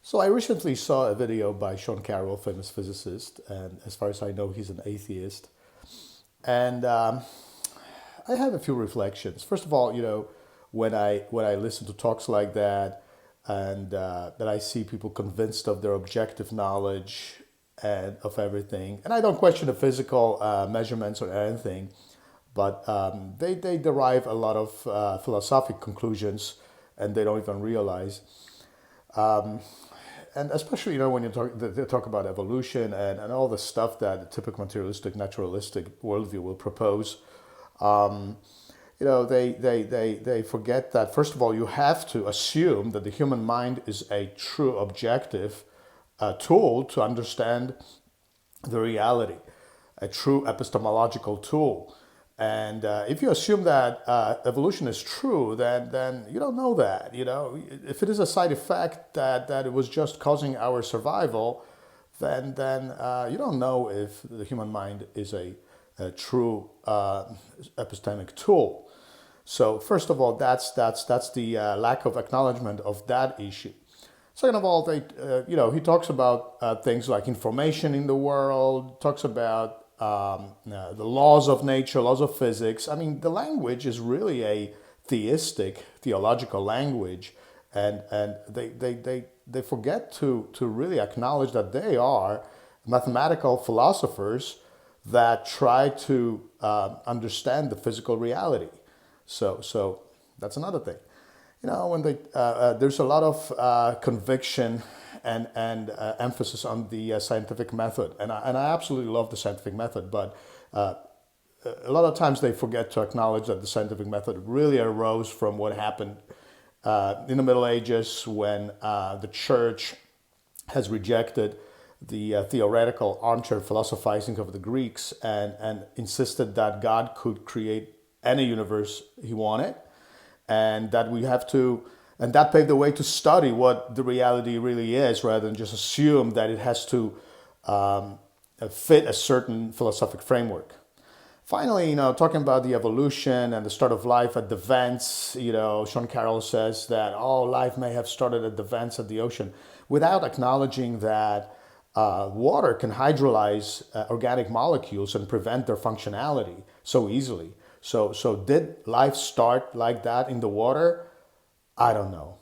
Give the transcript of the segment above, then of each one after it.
So I recently saw a video by DrCarrol, famous physicist, and as far as I know, he's an atheist. And I have a few reflections. First of all, when I listen to talks like that, and that I see people convinced of their objective knowledge and of everything, and I don't question the physical measurements or anything, but they derive a lot of philosophic conclusions, and they don't even realize. And especially when they talk about evolution and all the stuff that the typical materialistic naturalistic worldview will propose. um, they forget that first of all you have to assume that the human mind is a true objective tool to understand the reality, a true epistemological tool. And if you assume that evolution is true, then you don't know that. If it is a side effect that it was just causing our survival, then you don't know if the human mind is a true epistemic tool. So first of all, that's the lack of acknowledgement of that issue. Second of all, he talks about things like information in the world, talks about the laws of nature, laws of physics. I mean, the language is really a theistic, theological language, and they forget to really acknowledge that they are mathematical philosophers that try to understand the physical reality. So that's another thing. When there's a lot of conviction and emphasis on the scientific method, and I absolutely love the scientific method, but a lot of times they forget to acknowledge that the scientific method really arose from what happened in the Middle Ages when the church has rejected the theoretical armchair philosophizing of the Greeks and insisted that God could create any universe he wanted, and that we have to, and that paved the way to study what the reality really is rather than just assume that it has to fit a certain philosophic framework. Finally, talking about the evolution and the start of life at the vents, DrCarrol says that, oh, life may have started at the vents at the ocean, without acknowledging that water can hydrolyze organic molecules and prevent their functionality so easily. So did life start like that in the water? I don't know.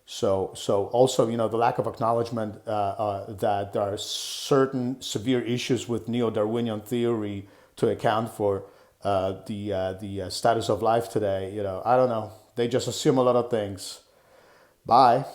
So also, the lack of acknowledgement that there are certain severe issues with neo-Darwinian theory to account for the status of life today. I don't know. They just assume a lot of things. Bye.